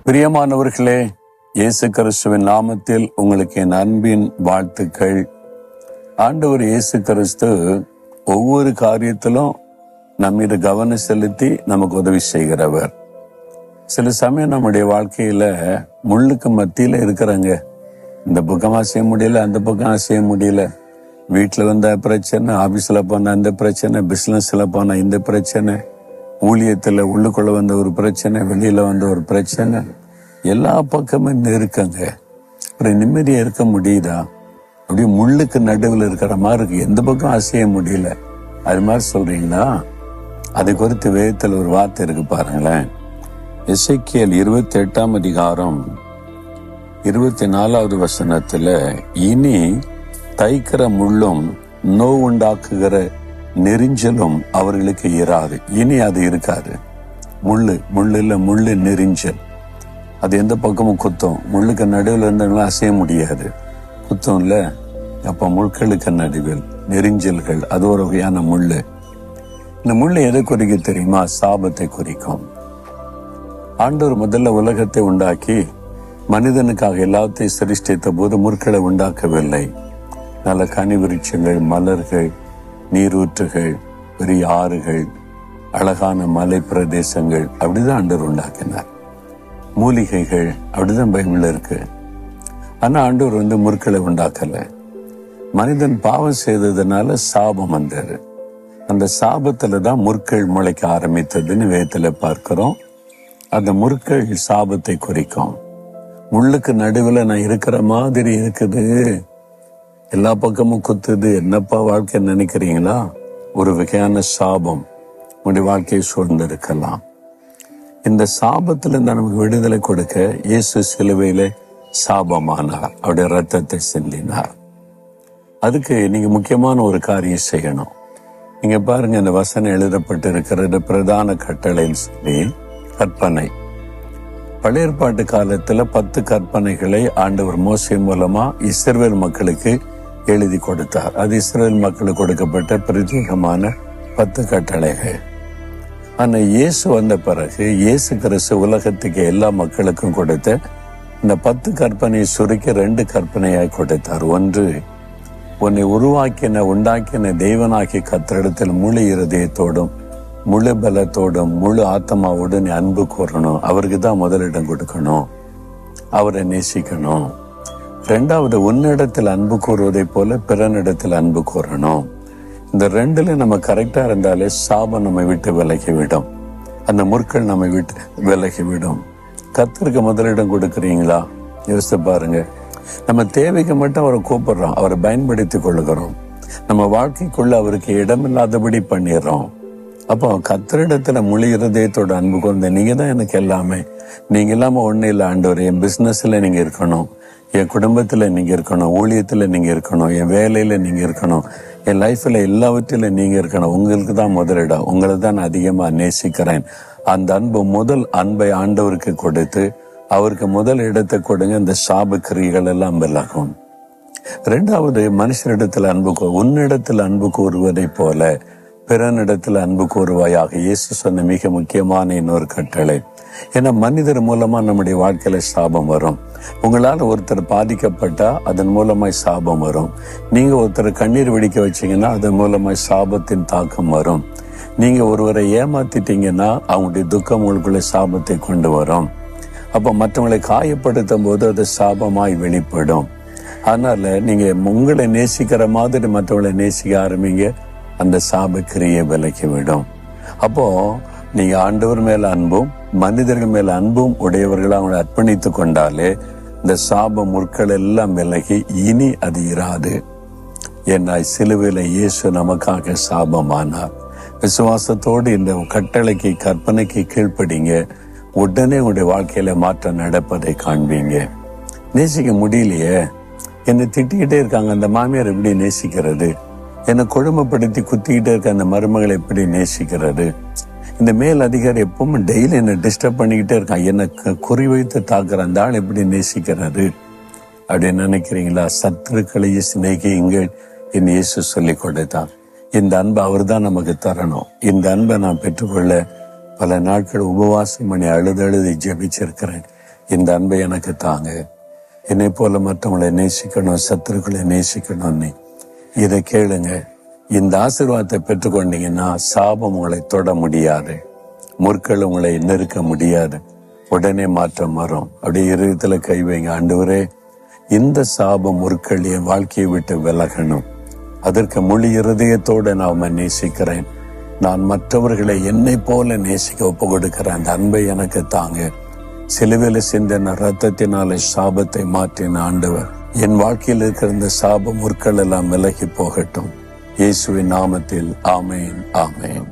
பிரியமானவர்களே, இயேசு கிறிஸ்துவின் நாமத்தில் உங்களுக்கு என் அன்பின் வாழ்த்துக்கள். ஆண்டவர் இயேசு கிறிஸ்து ஒவ்வொரு காரியத்திலும் நம்மீது கவனம் செலுத்தி நமக்கு உதவி செய்கிறவர். சில சமயம் நம்முடைய வாழ்க்கையில முள்ளுக்கு மத்தியில இருக்கிறாங்க. இந்த பக்கம் அசைய முடியல, அந்த பக்கம் அசைய முடியல. வீட்டுல வந்த பிரச்சனை, ஆபீஸ்ல போன அந்த பிரச்சனை, பிசினஸ்ல போன இந்த பிரச்சனை, ஊழியத்துல உள்ளுக்குள்ள வந்த ஒரு பிரச்சனை, வெளியில வந்த ஒரு பிரச்சனை, எல்லா பக்கமும் இருக்குங்க. ஒரு நிம்மதியா இருக்க முடியுதா? அப்படியே முள்ளுக்கு நடுவில் இருக்கிற மாதிரி இருக்கு, எந்த பக்கம் அசைய முடியல. அது மாதிரி சொல்றீங்களா? அதை குறித்து வேதத்தில் ஒரு வார்த்தை இருக்கு பாருங்களேன். எசேக்கியேல் 28 அதிகாரம் 24வது வசனத்துல, இனி தைக்கிற முள்ளும் நோவுண்டாக்குகிற நெரிஞ்சலும் அவர்களுக்கு இராது. இனி அது இருக்காது. முள்ளு நெரிஞ்சல், அது எந்த பக்கமும் குத்தம். முள்ளுக்கு நடுவில் இருந்தவங்களாம் அசைய முடியாது, குத்தம் இல்ல. அப்ப முட்களுக்கு நடுவில் நெரிஞ்சல்கள், அது ஒரு வகையான முள்ளு. இந்த முள்ளு எதை குறிக்க தெரியுமா? சாபத்தை குறிக்கும். ஆண்டவர் முதல்ல உலகத்தை உண்டாக்கி மனிதனுக்காக எல்லாத்தையும் சிருஷ்டித்த போது முற்களை உண்டாக்கவில்லை. நல்ல கனி விருட்சங்கள், மலர்கள், நீரூற்றுகள், பெரிய ஆறுகள், அழகான மலை பிரதேசங்கள், அப்படிதான் ஆண்டவர் உண்டாக்கினார். மூலிகைகள், அப்படிதான் பைபிள்ல இருக்கு. ஆனா ஆண்டவர் முற்களை உண்டாக்கல. மனிதன் பாவம் செய்ததுனால சாபம் வந்தாரு. அந்த சாபத்துலதான் முற்கள் முளைக்க ஆரம்பித்ததுன்னு வேதத்துல பார்க்கிறோம். அந்த முற்கள் சாபத்தை குறிக்கும். முள்ளுக்கு நடுவில் நான் இருக்கிற மாதிரி இருக்குது, எல்லா பக்கமும் குத்துது, என்னப்பா வாழ்க்கை நினைக்கிறீங்களா? ஒரு வகையான சாபம் உங்களுடைய வாழ்க்கையை சூழ்ந்து இருக்கலாம். இந்த சாபத்துல நமக்கு விடுதலை கொடுக்க இயேசு சிலுவையில சாபமானார், அவருடைய ரத்தத்தை சிந்தினார். அதுக்கு நீங்க முக்கியமான ஒரு காரியம் செய்யணும். நீங்க பாருங்க, இந்த வசனம் எழுதப்பட்டு இருக்கிறது பிரதான கட்டளைன்னு சொல்லி கற்பனை. பழைய ஏற்பாட்டு காலத்துல 10 கற்பனைகளை ஆண்டவர் மோசே மூலமா இஸ்ரவேல் மக்களுக்கு எழுதி கொடுத்தார். அது இஸ்ரவேல் மக்களுக்கு கொடுக்கப்பட்ட பிரத்யேகமான 10 கட்டளைகள். ஆனா இயேசு வந்த பிறகு இயேசு கிறிஸ்து உலகத்துக்கு எல்லா மக்களுக்கும் கொடுத்த இந்த 10 கற்பனையை சுருக்கி 2 கற்பனையாய் கொடுத்தார். ஒன்று, உன்னை உண்டாக்கின தேவனாகிய கர்த்தரிடத்தில் முழு இருதயத்தோடும் முழு பலத்தோடும் முழு ஆத்மாவோடு நீ அன்பு கூறணும். அவருக்கு தான் முதலிடம் கொடுக்கணும், அவரை நேசிக்கணும். 2வது, உன்னிடத்தில் அன்பு கூறுவதை போல பிறனிடத்தில் அன்பு கூறணும். இந்த 2ல நம்ம கரெக்டா இருந்தாலே சாபம் நம்மை விட்டு விலகிவிடும், அந்த முற்கள் நம்மை விட்டு விலகிவிடும். கர்த்தருக்கு முதலிடம் கொடுக்கறீங்களா? யோசித்து பாருங்க. நம்ம தேவைக்கு மட்டும் அவரை கூப்பிடுறோம், அவரை பயன்படுத்திக் கொள்ளுகிறோம், நம்ம வாழ்க்கைக்குள்ள அவருக்கு இடமில்லாதபடி பண்ணிடுறோம். அப்போ கர்த்தரிடத்துல முழு இருதயத்தோட அன்பு கொண்ட, நீங்க தான் எனக்கு எல்லாமே, நீங்க இல்லாம ஒண்ணு இல்லை ஆண்டவர். என் பிசினஸ்ல நீங்க இருக்கணும், என் குடும்பத்துல நீங்க இருக்கணும், ஊழியத்துல நீங்க இருக்கணும், என் வேலையில நீங்க இருக்கணும், என் லைஃப்ல எல்லாவற்றிலும் நீங்க இருக்கணும். உங்களுக்கு தான் முதலிடம், உங்களை தான் அதிகமா நேசிக்கிறேன். அந்த முதல் அன்பை ஆண்டவருக்கு கொடுத்து அவருக்கு முதல் இடத்தை கொடுங்க. இந்த சாப கிரிகள் எல்லாம் விலகும். 2வது, மனுஷனிடத்தில் உன்னிடத்தில் அன்பு கூறுவதை போல பிறனிடத்தில் அன்பு கூறுவாயாக. இயேசு சொன்ன மிக முக்கியமான இன்னொரு கட்டளை. ஏன்னா மனிதர் மூலமா நம்முடைய வாழ்க்கையில சாபம் வரும். உங்களால ஒருத்தர் பாதிக்கப்பட்டா அதன் மூலமாய் சாபம் வரும். நீங்க ஒருத்தர் கண்ணீர் வெடிக்க வச்சீங்கன்னா அதன் மூலமாய் சாபத்தின் தாக்கம் வரும். நீங்க ஒருவரை ஏமாத்திட்டீங்கன்னா அவங்களுடைய துக்கம் உங்களுக்குள்ள சாபத்தை கொண்டு வரும். அப்ப மற்றவங்களை காயப்படுத்தும் போது அது சாபமாய் வெளிப்படும். அதனால நீங்க உங்களை நேசிக்கிற மாதிரி மற்றவங்களை நேசிக்க ஆரம்பிங்க, அந்த சாப கிரியை விலக்கிவிடும். அப்போ நீங்க ஆண்டவர் மேல அன்பும் மனிதர்கள் மேல அன்பும் உடையவர்களை அவங்களை அர்ப்பணித்து கொண்டாலே இந்த சாப முற்கள் எல்லாம் விலகி இனி அது இராது. ஏன்னா சிலுவையில இயேசு நமக்காக சாபமானார். விசுவாசத்தோடு இந்த கட்டளைக்கு கற்பனைக்கு கீழ்ப்படிங்க, உடனே உங்களுடைய வாழ்க்கையில மாற்றம் நடப்பதை காண்பீங்க. நேசிக்க முடியலையே, என்னை திட்டிக்கிட்டே இருக்காங்க, அந்த மாமியார் எப்படி நேசிக்கிறது? என்னை கொடுமைப்படுத்தி குத்திக்கிட்டே இருக்க அந்த மருமகளை எப்படி நேசிக்கிறது? இந்த மேல் அதிகாரி எப்பவும் டெய்லி என்னை டிஸ்டர்ப் பண்ணிக்கிட்டே இருக்கான், என்னை குறிவைத்து தாக்குற அந்த ஆள் எப்படி நேசிக்கிறாரு அப்படின்னு நினைக்கிறீங்களா? சத்துருக்களையே சிநேகியுங்கள் என் இயேசு சொல்லி கொடுத்தார். இந்த அன்பை அவர் தான் நமக்கு தரணும். இந்த அன்பை நான் பெற்றுக்கொள்ள பல நாட்கள் உபவாசம் பண்ணி அழுது ஜெபிச்சிருக்கிறேன். இந்த அன்பை எனக்கு தாங்க. என்னை போல மற்றவங்களை நேசிக்கணும், சத்துருக்களை நேசிக்கணும்னு இதை கேளுங்க. இந்த ஆசீர்வாதத்தை பெற்றுக்கொண்டீங்கன்னா சாபம் உங்களை தொட முடியாது, முற்கள் உங்களை நெருக்க முடியாது, உடனே மாற்றம் வரும். அப்படியே இருதயத்துல கை வைங்க. ஆண்டவரே, இந்த சாபம் முற்கள் என் வாழ்க்கையை விட்டு விலகணும். அதற்கு முழு இருதயத்தோடு நான் நேசிக்கிறேன். நான் மற்றவர்களை என்னை போல நேசிக்க ஒப்பு கொடுக்கிறேன். அந்த அன்பை எனக்கு தாங்க. சிலுவையில சிந்தின ரத்தத்தினாலே சாபத்தை மாற்றின ஆண்டவர், என் வாழ்க்கையில் இருக்கிற இந்த சாப முற்கள் எல்லாம் விலகி போகட்டும். இயேசுவின் நாமத்தில் ஆமேன், ஆமேன்.